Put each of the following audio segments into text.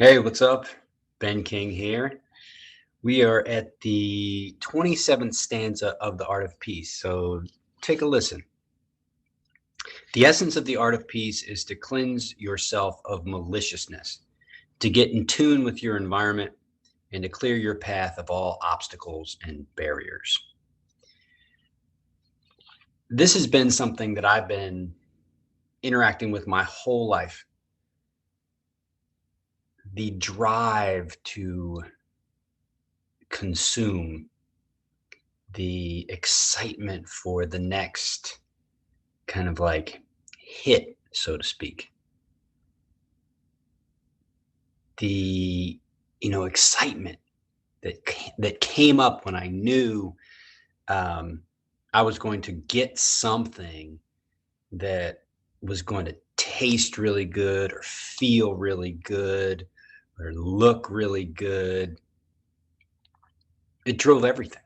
Hey, what's up? Ben King here. We are at the 27th stanza of The Art of Peace. So take a listen. The essence of the art of peace is to cleanse yourself of maliciousness, to get in tune with your environment, and to clear your path of all obstacles and barriers. This has been something that I've been interacting with my whole life. The drive to consume, the excitement for the next kind of like hit, so to speak. The excitement that came up when I knew um, I was going to get something that was going to taste really good or feel really good or look really good. It drove everything.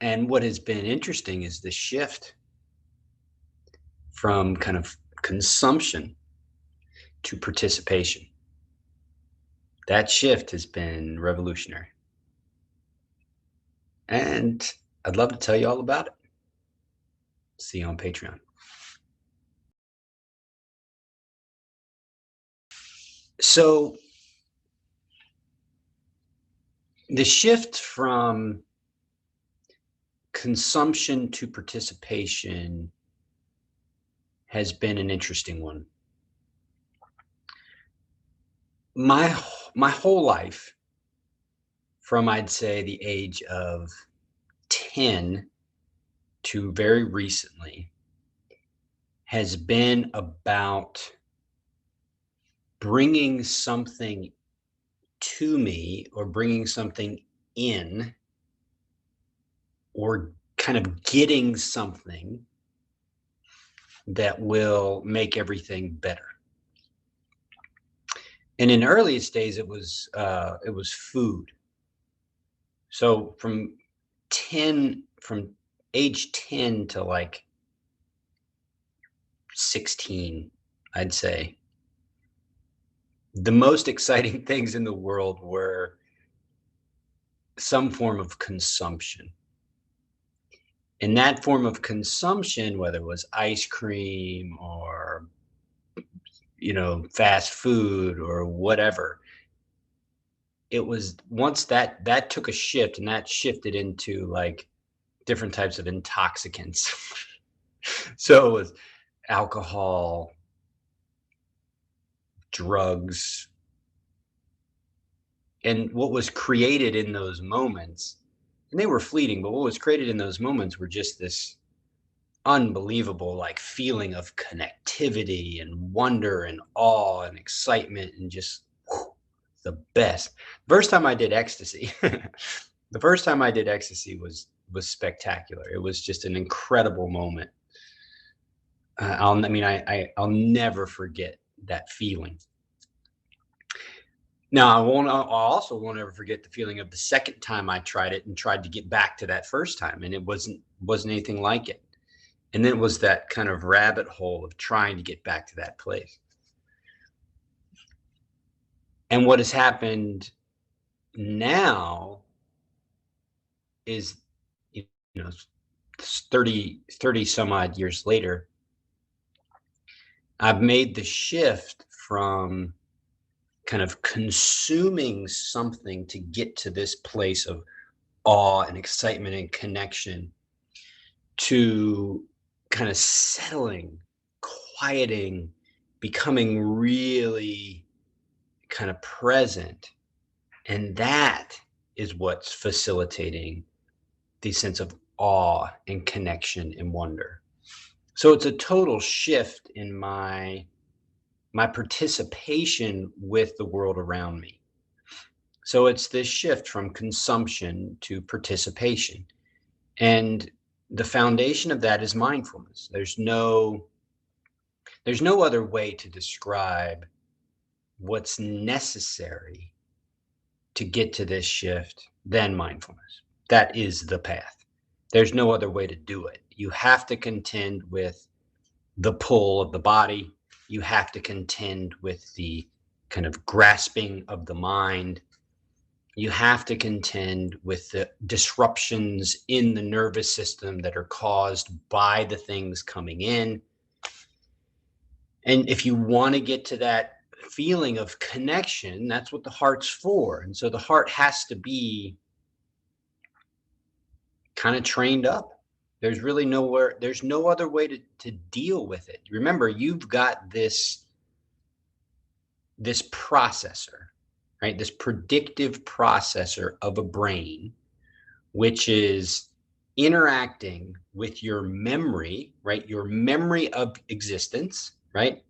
And what has been interesting is the shift from kind of consumption to participation. That shift has been revolutionary. And I'd love to tell you all about it. See you on Patreon. So the shift from consumption to participation has been an interesting one. My whole life, from I'd say the age of 10 to very recently, has been about bringing something to me or bringing something in or kind of getting something that will make everything better. And in earliest days, it was food. So from age 10 to like 16, I'd say the most exciting things in the world were some form of consumption. And that form of consumption, whether it was ice cream or fast food or whatever, it was once that took a shift, and that shifted into like different types of intoxicants. So it was alcohol, drugs, and what was created in those moments, and they were fleeting, but what was created in those moments were just this unbelievable like feeling of connectivity and wonder and awe and excitement and just the best. First time I did ecstasy, the first time I did ecstasy was spectacular. It was just an incredible moment. I'll never forget that feeling. Now, I also won't ever forget the feeling of the second time I tried it and tried to get back to that first time, and it wasn't anything like it. And then it was that kind of rabbit hole of trying to get back to that place. And what has happened now is, you know, 30 some odd years later, I've made the shift from kind of consuming something to get to this place of awe and excitement and connection to kind of settling, quieting, becoming really kind of present. And that is what's facilitating the sense of awe and connection and wonder. So it's a total shift in my participation with the world around me. So it's this shift from consumption to participation. And the foundation of that is mindfulness. There's no other way to describe what's necessary to get to this shift than mindfulness. That is the path. There's no other way to do it. You have to contend with the pull of the body. You have to contend with the kind of grasping of the mind. You have to contend with the disruptions in the nervous system that are caused by the things coming in. And if you want to get to that feeling of connection, that's what the heart's for. And so the heart has to be kind of trained up. There's really there's no other way to deal with it. Remember, you've got this processor, right? This predictive processor of a brain, which is interacting with your memory, right? Your memory of existence, right?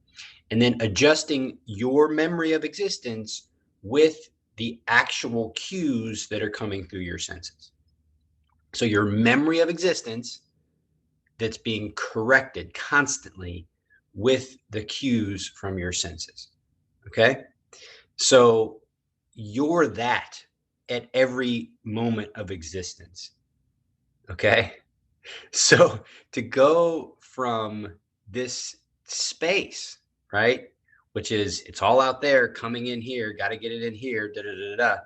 And then adjusting your memory of existence with the actual cues that are coming through your senses. So your memory of existence that's being corrected constantly with the cues from your senses. Okay. So you're that at every moment of existence. Okay. So to go from this space, right, which is it's all out there coming in here, got to get it in here, da da da da.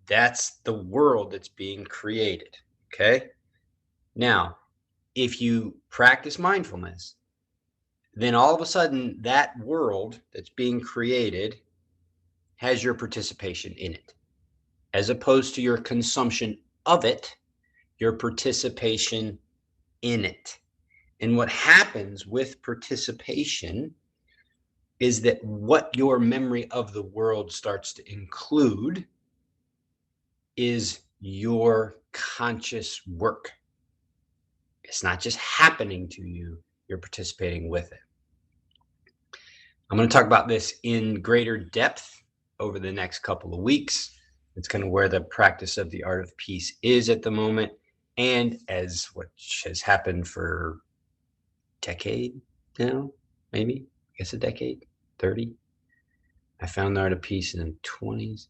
That's the world that's being created. Okay. Now, if you practice mindfulness, then all of a sudden that world that's being created has your participation in it, as opposed to your consumption of it, your participation in it. And what happens with participation is that what your memory of the world starts to include is your conscious work. It's not just happening to you, you're participating with it. I'm going to talk about this in greater depth over the next couple of weeks. It's kind of where the practice of the art of peace is at the moment. And as what has happened for a decade now, maybe, I guess a decade, 30. I found the art of peace in the 20s,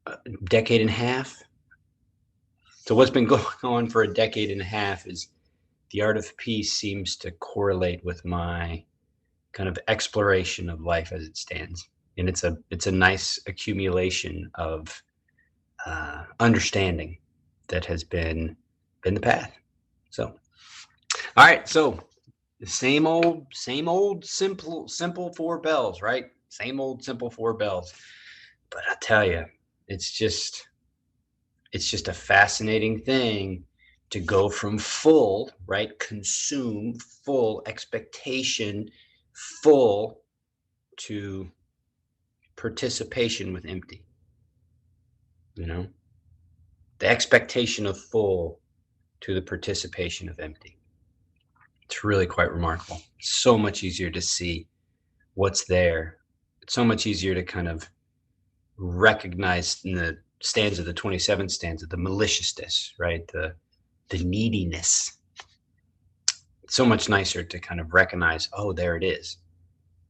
a decade and a half. So what's been going on for a decade and a half is the art of peace seems to correlate with my kind of exploration of life as it stands. And it's a nice accumulation of understanding that has been the path. So, all right. So the same old simple four bells, right? Same old simple four bells. But I tell you, it's just a fascinating thing to go from full, right? Consume, full expectation, full to participation with empty. You know, the expectation of full to the participation of empty. It's really quite remarkable. It's so much easier to see what's there. It's so much easier to kind of recognize in the stanza, the 27th stanza, the maliciousness, right? The neediness. It's so much nicer to kind of recognize, oh, there it is.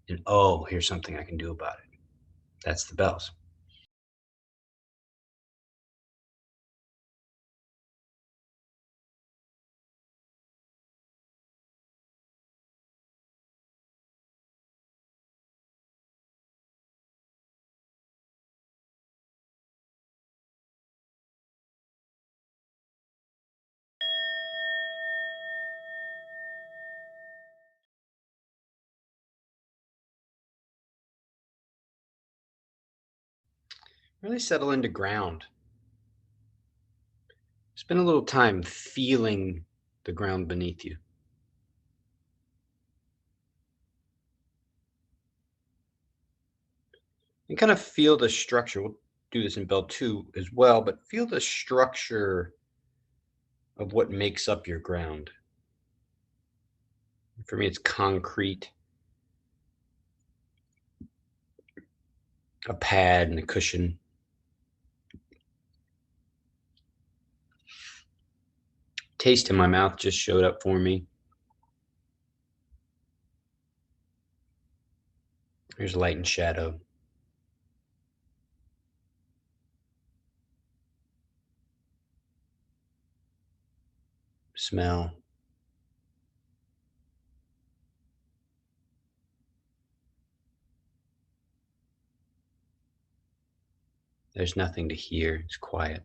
And oh, here's something I can do about it. That's the bells. Really settle into ground. Spend a little time feeling the ground beneath you. And kind of feel the structure. We'll do this in bell 2 as well, but feel the structure of what makes up your ground. For me, it's concrete, a pad and a cushion. Taste in my mouth just showed up for me. There's light and shadow. Smell. There's nothing to hear. It's quiet.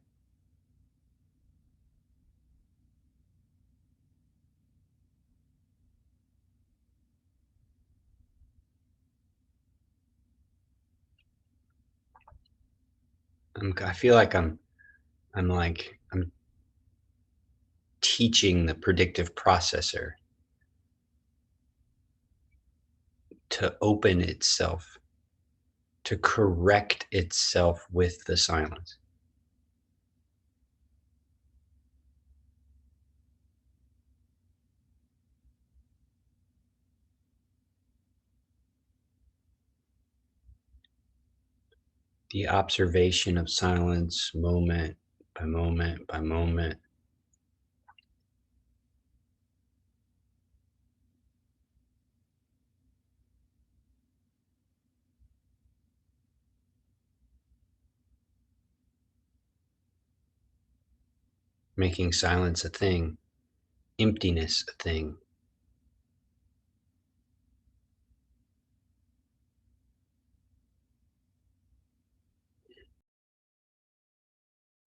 I feel like I'm teaching the predictive processor to open itself, to correct itself with the silence. The observation of silence moment by moment by moment, making silence a thing, emptiness a thing.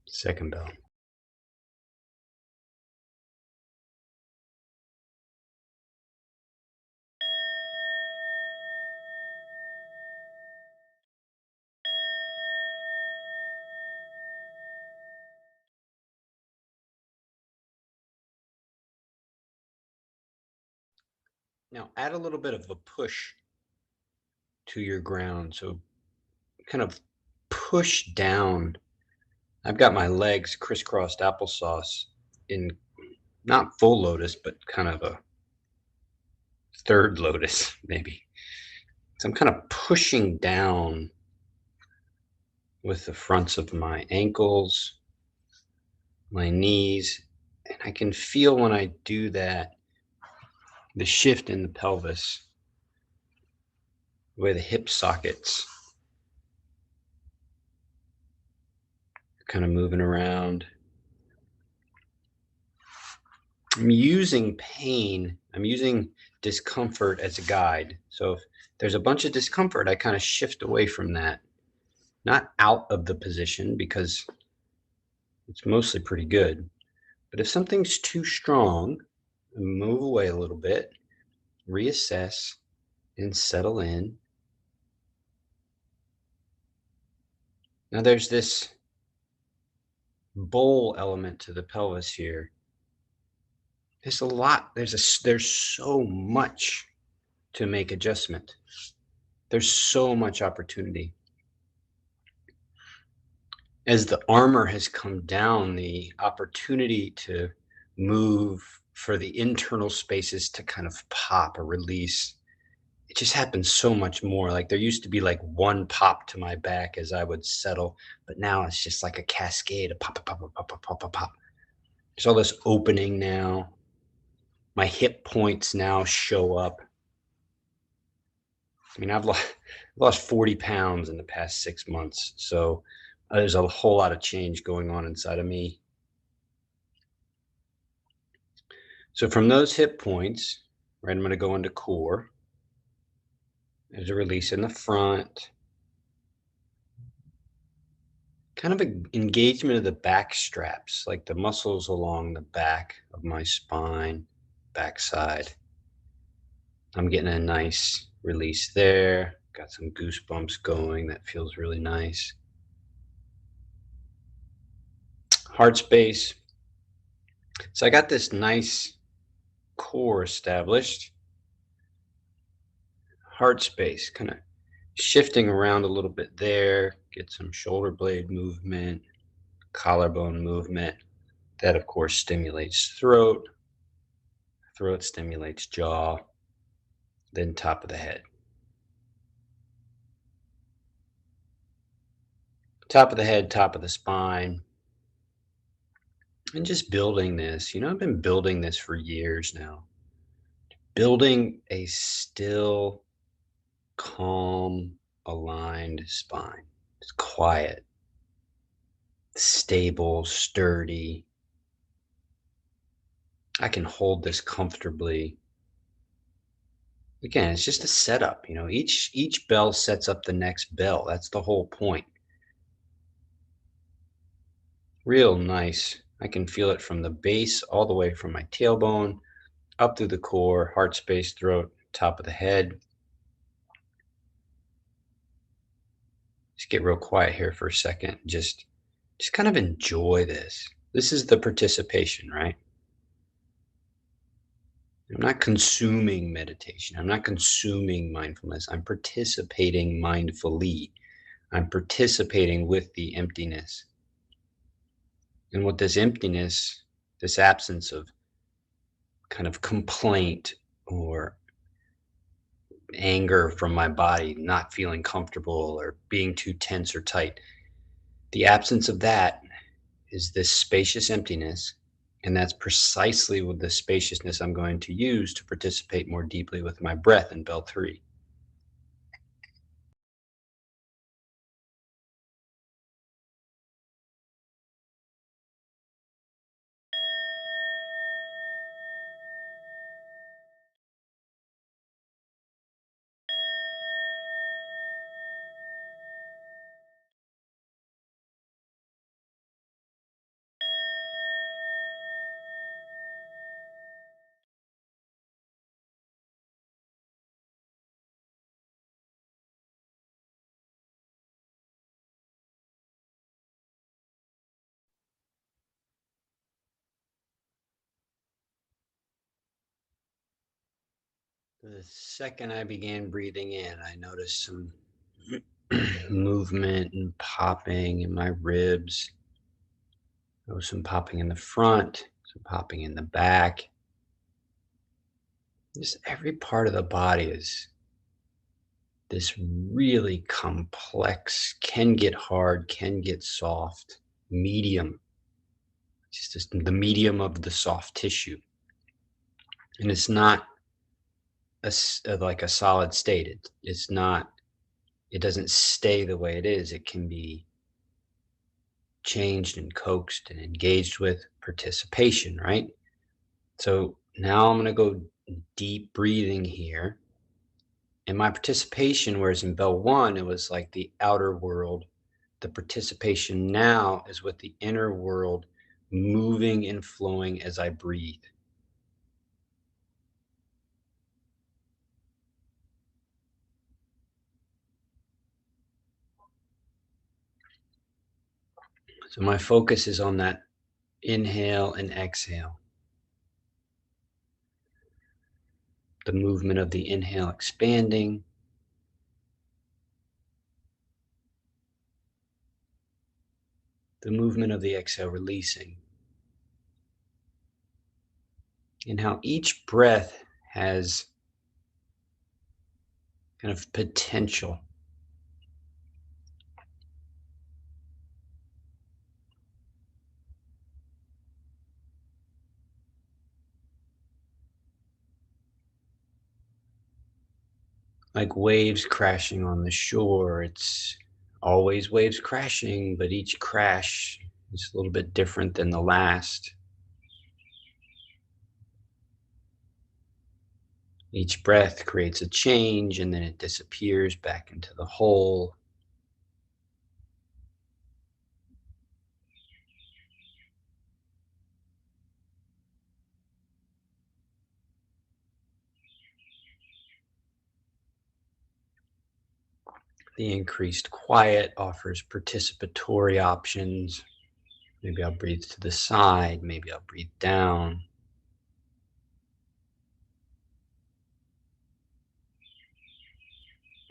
Second bell. Now add a little bit of a push to your ground. So kind of push down. I've got my legs crisscrossed applesauce in not full lotus, but kind of a third lotus, maybe. So I'm kind of pushing down with the fronts of my ankles, my knees, and I can feel when I do that the shift in the pelvis, where the hip sockets are kind of moving around. I'm using pain, I'm using discomfort as a guide. So if there's a bunch of discomfort, I kind of shift away from that, not out of the position because it's mostly pretty good. But if something's too strong, move away a little bit, reassess, and settle in. Now there's this bowl element to the pelvis here. There's a lot, there's so much to make adjustment. There's so much opportunity. As the armor has come down, the opportunity to move for the internal spaces to kind of pop or release, it just happens so much more. Like there used to be like one pop to my back as I would settle, but now it's just like a cascade of pop, pop, pop, pop, pop, pop, pop, pop. There's all this opening now. My hip points now show up. I mean, I've lost 40 pounds in the past 6 months. So there's a whole lot of change going on inside of me. So from those hip points, right, I'm going to go into core. There's a release in the front. Kind of an engagement of the back straps, like the muscles along the back of my spine, backside. I'm getting a nice release there. Got some goosebumps going. That feels really nice. Heart space. So I got this nice core established. Heart space, kind of shifting around a little bit there. Get some shoulder blade movement, collarbone movement. That, of course, stimulates throat. Throat stimulates jaw, then top of the head. Top of the head, top of the spine. And just building this. I've been building this for years now. Building a still, calm, aligned spine. It's quiet, stable, sturdy. I can hold this comfortably. Again, it's just a setup. Each bell sets up the next bell. That's the whole point. Real nice. I can feel it from the base all the way from my tailbone up through the core, heart space, throat, top of the head. Just get real quiet here for a second. Just kind of enjoy this. This is the participation, right? I'm not consuming meditation. I'm not consuming mindfulness. I'm participating mindfully. I'm participating with the emptiness. And what this emptiness, this absence of kind of complaint or anger from my body, not feeling comfortable or being too tense or tight, the absence of that is this spacious emptiness. And that's precisely what the spaciousness I'm going to use to participate more deeply with my breath in bell 3. The second I began breathing in, I noticed some movement and popping in my ribs. There was some popping in the front, some popping in the back. Just every part of the body is this really complex, can get hard, can get soft, medium. Just the medium of the soft tissue. And it's not like a solid state. It's not, it doesn't stay the way it is. It can be changed and coaxed and engaged with participation, right? So now I'm going to go deep breathing here. And my participation, whereas in bell 1, it was like the outer world, the participation now is with the inner world moving and flowing as I breathe. So my focus is on that inhale and exhale. The movement of the inhale expanding, the movement of the exhale releasing. And how each breath has kind of potential. Like waves crashing on the shore. It's always waves crashing, but each crash is a little bit different than the last. Each breath creates a change and then it disappears back into the whole. The increased quiet offers participatory options. Maybe I'll breathe to the side, maybe I'll breathe down.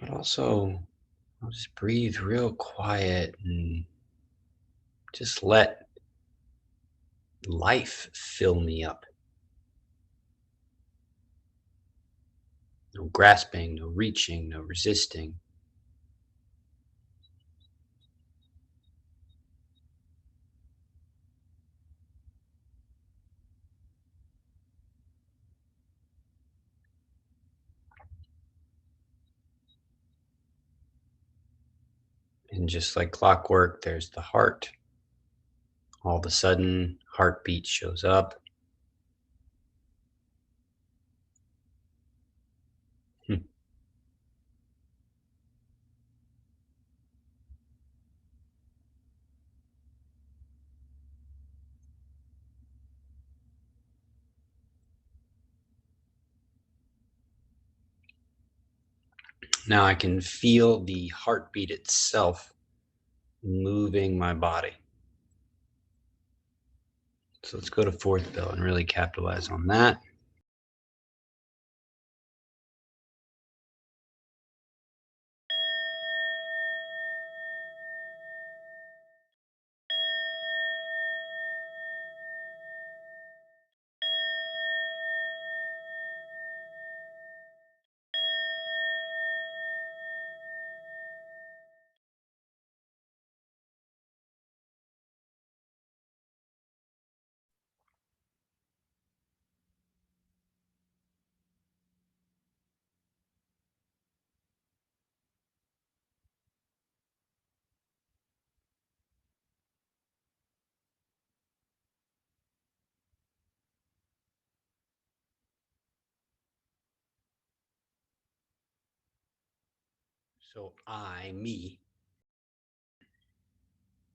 But also, I'll just breathe real quiet and just let life fill me up. No grasping, no reaching, no resisting. And just like clockwork, there's the heart. All of a sudden, heartbeat shows up. Now I can feel the heartbeat itself moving my body. So let's go to fourth bell and really capitalize on that. So me,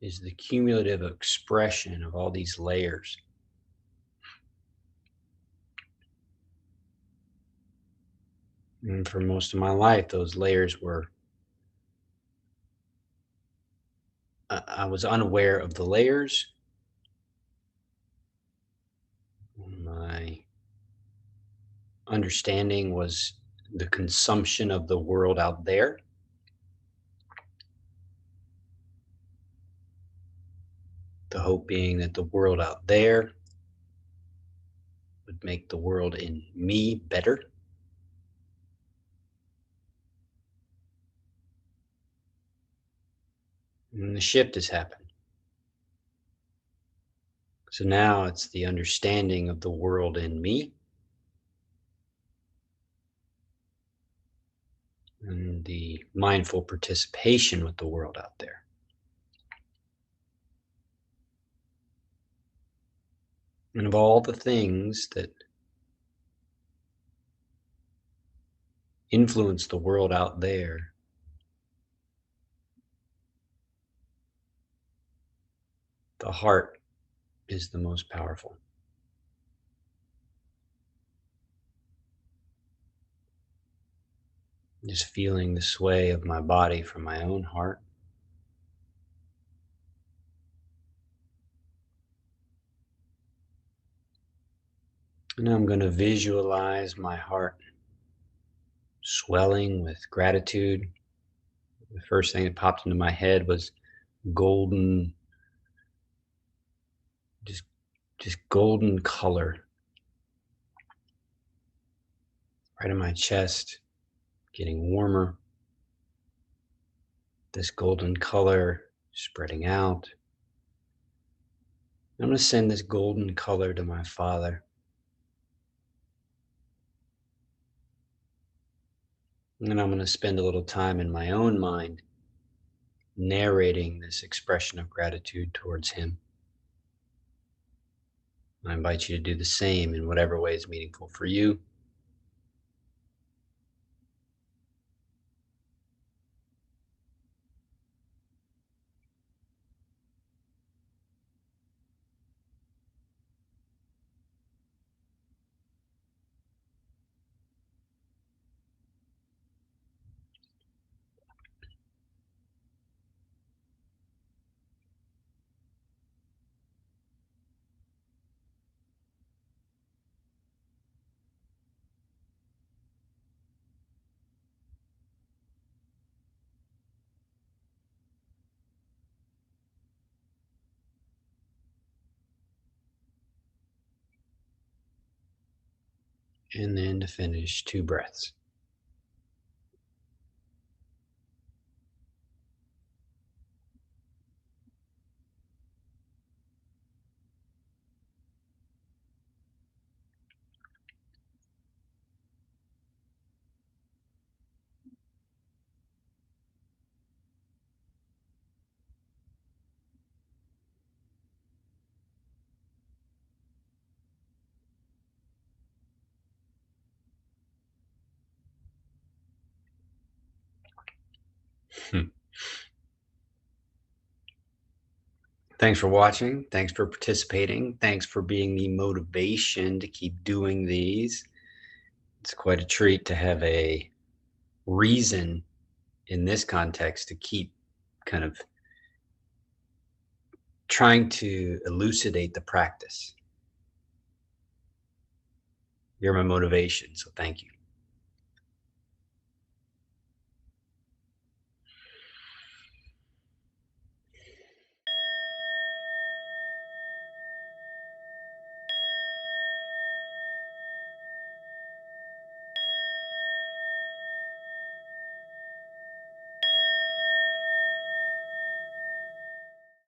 is the cumulative expression of all these layers. And for most of my life, those layers were, I was unaware of the layers. My understanding was the consumption of the world out there. The hope being that the world out there would make the world in me better. And the shift has happened. So now it's the understanding of the world in me and the mindful participation with the world out there. And of all the things that influence the world out there, the heart is the most powerful. Just feeling the sway of my body from my own heart. And I'm going to visualize my heart swelling with gratitude. The first thing that popped into my head was golden, just golden color right in my chest, getting warmer. This golden color spreading out. I'm going to send this golden color to my father. And then I'm going to spend a little time in my own mind narrating this expression of gratitude towards him. I invite you to do the same in whatever way is meaningful for you. And then to finish, 2 breaths. Thanks for watching. Thanks for participating. Thanks for being the motivation to keep doing these. It's quite a treat to have a reason in this context to keep kind of trying to elucidate the practice. You're my motivation, so thank you.